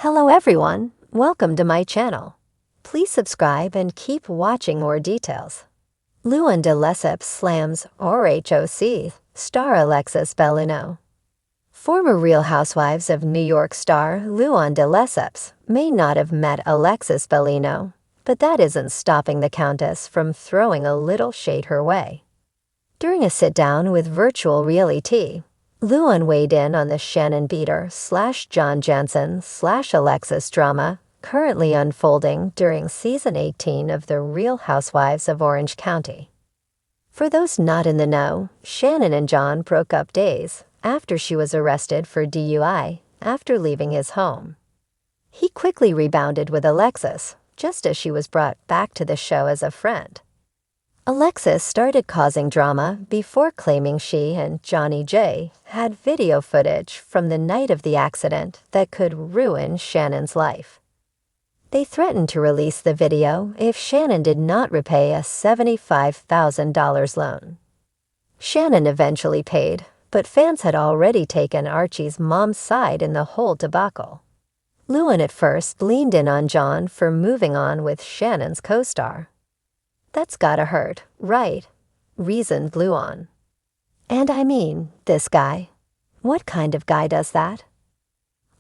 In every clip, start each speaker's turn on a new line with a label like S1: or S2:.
S1: Hello everyone, welcome to my channel. Please subscribe and keep watching more details. Luann de Lesseps slams RHOC star Alexis Bellino. Former Real Housewives of New York star Luann de Lesseps may not have met Alexis Bellino, but that isn't stopping the Countess from throwing a little shade her way. During a sit-down with Virtual Reality, Luann weighed in on the Shannon Beater/John Jansen/Alexis drama currently unfolding during Season 18 of The Real Housewives of Orange County. For those not in the know, Shannon and John broke up days after she was arrested for DUI after leaving his home. He quickly rebounded with Alexis, just as she was brought back to the show as a friend. Alexis started causing drama before claiming she and Johnny J had video footage from the night of the accident that could ruin Shannon's life. They threatened to release the video if Shannon did not repay a $75,000 loan. Shannon eventually paid, but fans had already taken Archie's mom's side in the whole debacle. Luann at first leaned in on John for moving on with Shannon's co-star. "That's gotta hurt, right?" reasoned Luann. "And I mean, this guy. What kind of guy does that?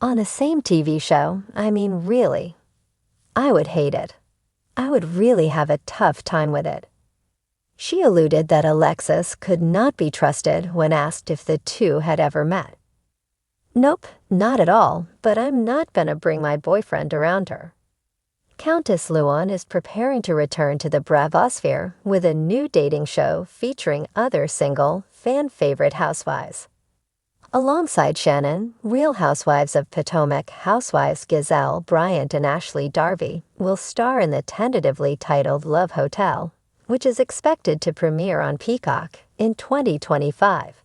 S1: On the same TV show, I mean really. I would hate it. I would really have a tough time with it." She alluded that Alexis could not be trusted when asked if the two had ever met. "Nope, not at all, but I'm not gonna bring my boyfriend around her." Countess Luann is preparing to return to the Bravosphere with a new dating show featuring other single, fan-favorite housewives. Alongside Shannon, Real Housewives of Potomac housewives Gizelle Bryant and Ashley Darby will star in the tentatively titled Love Hotel, which is expected to premiere on Peacock in 2025.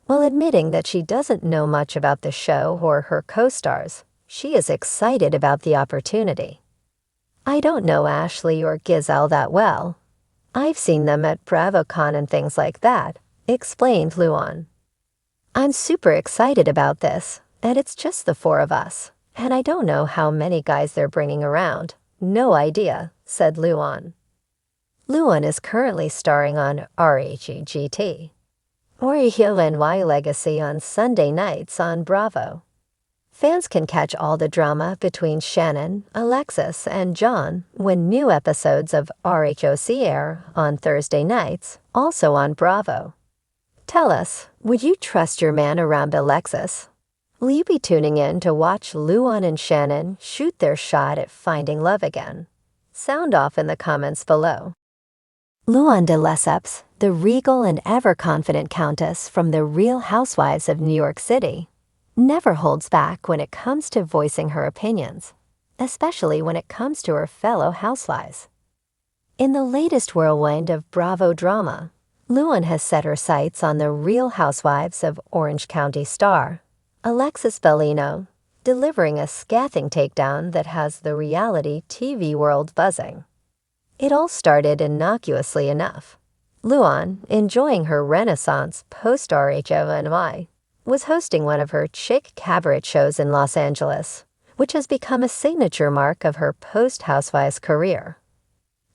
S1: While admitting that she doesn't know much about the show or her co-stars, she is excited about the opportunity. "I don't know Ashley or Gizelle that well. I've seen them at BravoCon and things like that," explained Luann. "I'm super excited about this, and it's just the four of us, and I don't know how many guys they're bringing around. No idea," said Luann. Luann is currently starring on RHEGT, Oriole NY Legacy on Sunday nights on Bravo. Fans can catch all the drama between Shannon, Alexis, and John when new episodes of RHOC air on Thursday nights, also on Bravo. Tell us, would you trust your man around Alexis? Will you be tuning in to watch Luann and Shannon shoot their shot at finding love again? Sound off in the comments below. Luann de Lesseps, the regal and ever-confident Countess from the Real Housewives of New York City, never holds back when it comes to voicing her opinions, especially when it comes to her fellow housewives. In the latest whirlwind of Bravo drama, Luann has set her sights on the Real Housewives of Orange County star, Alexis Bellino, delivering a scathing takedown that has the reality TV world buzzing. It all started innocuously enough. Luann, enjoying her renaissance post-RHONY, was hosting one of her chick cabaret shows in Los Angeles, which has become a signature mark of her post-Housewives career.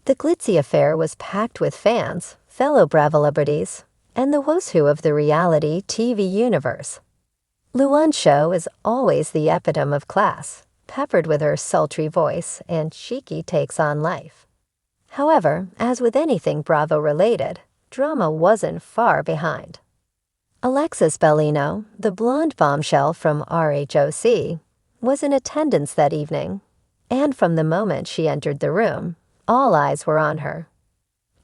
S1: The glitzy affair was packed with fans, fellow Bravo celebrities, and the who's who of the reality TV universe. Luann's show is always the epitome of class, peppered with her sultry voice and cheeky takes on life. However, as with anything Bravo-related, drama wasn't far behind. Alexis Bellino, the blonde bombshell from RHOC, was in attendance that evening, and from the moment she entered the room, all eyes were on her.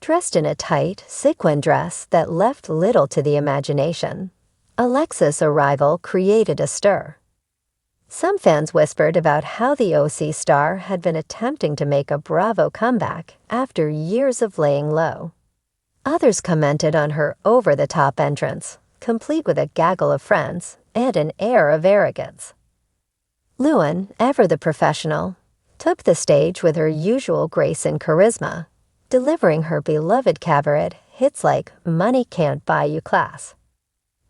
S1: Dressed in a tight, sequin dress that left little to the imagination, Alexis' arrival created a stir. Some fans whispered about how the OC star had been attempting to make a Bravo comeback after years of laying low. Others commented on her over-the-top entrance, complete with a gaggle of friends and an air of arrogance. Luann, ever the professional, took the stage with her usual grace and charisma, delivering her beloved cabaret hits like "Money Can't Buy You" class.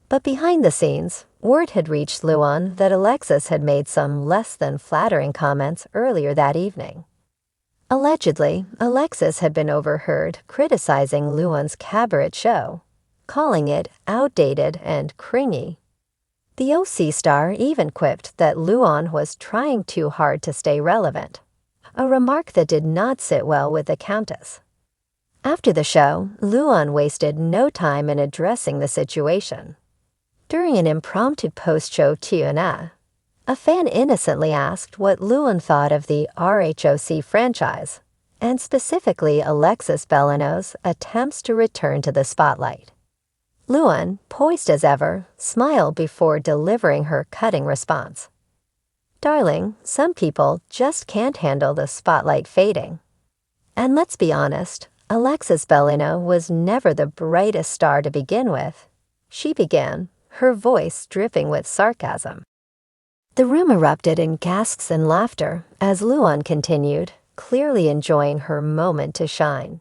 S1: But behind the scenes, Word had reached Luann that Alexis had made some less than flattering comments earlier that evening. Allegedly, Alexis had been overheard criticizing Luann's cabaret show, calling it outdated and cringy. The OC star even quipped that Luann was trying too hard to stay relevant, a remark that did not sit well with the Countess. After the show, Luann wasted no time in addressing the situation. During an impromptu post-show Q&A, a fan innocently asked what Luann thought of the RHOC franchise, and specifically Alexis Bellino's attempts to return to the spotlight. Luann, poised as ever, smiled before delivering her cutting response. "Darling, some people just can't handle the spotlight fading." And let's be honest, Alexis Bellino was never the brightest star to begin with. She began, her voice dripping with sarcasm. The room erupted in gasps and laughter as Luann continued, clearly enjoying her moment to shine.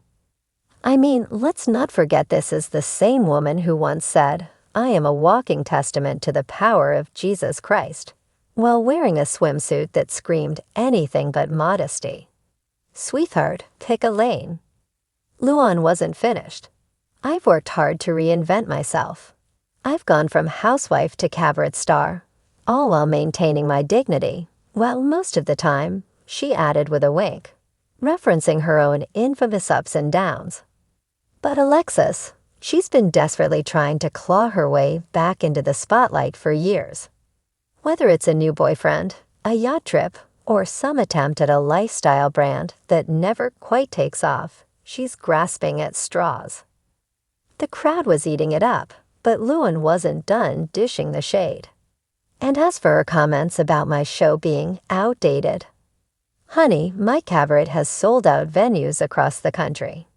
S1: I mean, let's not forget this is the same woman who once said, "I am a walking testament to the power of Jesus Christ," while wearing a swimsuit that screamed anything but modesty. Sweetheart, pick a lane. Luann wasn't finished. "I've worked hard to reinvent myself. I've gone from housewife to cabaret star, all while maintaining my dignity, well, most of the time," she added with a wink, referencing her own infamous ups and downs. But Alexis, she's been desperately trying to claw her way back into the spotlight for years. Whether it's a new boyfriend, a yacht trip, or some attempt at a lifestyle brand that never quite takes off, she's grasping at straws. The crowd was eating it up, but Luann wasn't done dishing the shade. And as for her comments about my show being outdated, honey, my cabaret has sold out venues across the country.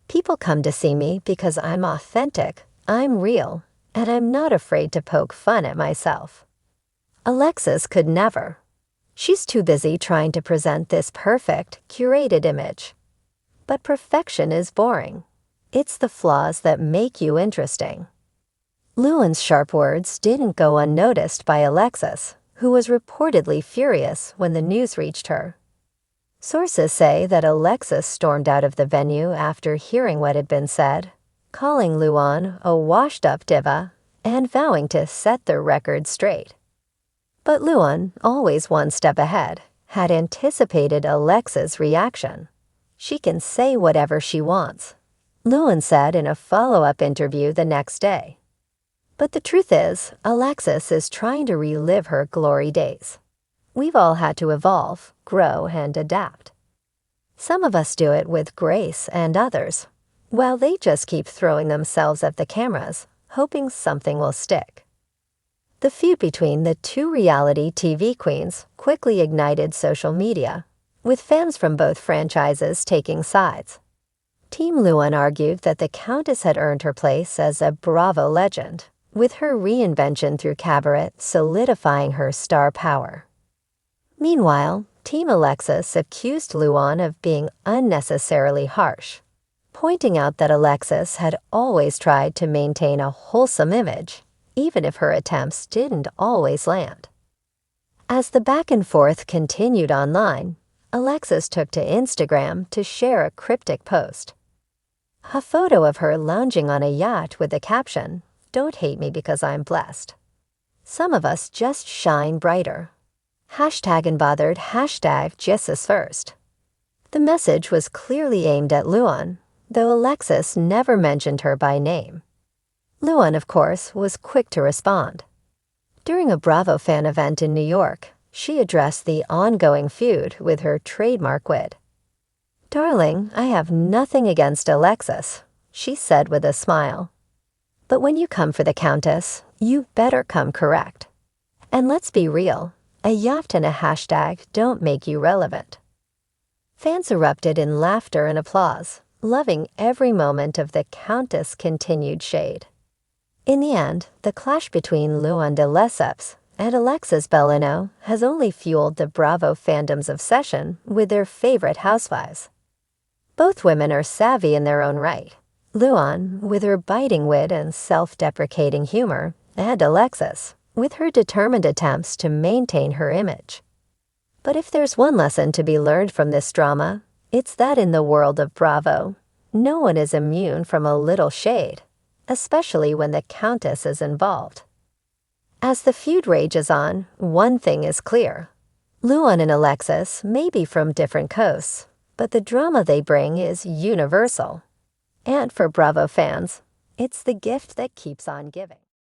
S1: People come to see me because I'm authentic, I'm real, and I'm not afraid to poke fun at myself. Alexis could never. She's too busy trying to present this perfect, curated image. But perfection is boring. It's the flaws that make you interesting. Luann's sharp words didn't go unnoticed by Alexis, who was reportedly furious when the news reached her. Sources say that Alexis stormed out of the venue after hearing what had been said, calling Luann a washed-up diva and vowing to set the record straight. But Luann, always one step ahead, had anticipated Alexis' reaction. "She can say whatever she wants," Luann said in a follow-up interview the next day. But the truth is, Alexis is trying to relive her glory days. We've all had to evolve, grow, and adapt. Some of us do it with grace and others, while they just keep throwing themselves at the cameras, hoping something will stick. The feud between the two reality TV queens quickly ignited social media, with fans from both franchises taking sides. Team Luann argued that the Countess had earned her place as a Bravo legend, with her reinvention through cabaret solidifying her star power. Meanwhile, Team Alexis accused Luann of being unnecessarily harsh, pointing out that Alexis had always tried to maintain a wholesome image, even if her attempts didn't always land. As the back and forth continued online, Alexis took to Instagram to share a cryptic post. A photo of her lounging on a yacht with the caption, "Don't hate me because I'm blessed. Some of us just shine brighter. #unbothered, #Jesus first." The message was clearly aimed at Luann, though Alexis never mentioned her by name. Luann, of course, was quick to respond. During a Bravo fan event in New York, she addressed the ongoing feud with her trademark wit. "Darling, I have nothing against Alexis," she said with a smile. "But when you come for the Countess, you better come correct. And let's be real, a yacht and a hashtag don't make you relevant." Fans erupted in laughter and applause, loving every moment of the Countess' continued shade. In the end, the clash between Luann de Lesseps and Alexis Bellino has only fueled the Bravo fandom's obsession with their favorite housewives. Both women are savvy in their own right. Luann, with her biting wit and self-deprecating humor, and Alexis, with her determined attempts to maintain her image. But if there's one lesson to be learned from this drama, it's that in the world of Bravo, no one is immune from a little shade, especially when the Countess is involved. As the feud rages on, one thing is clear. Luann and Alexis may be from different coasts, but the drama they bring is universal. And for Bravo fans, it's the gift that keeps on giving.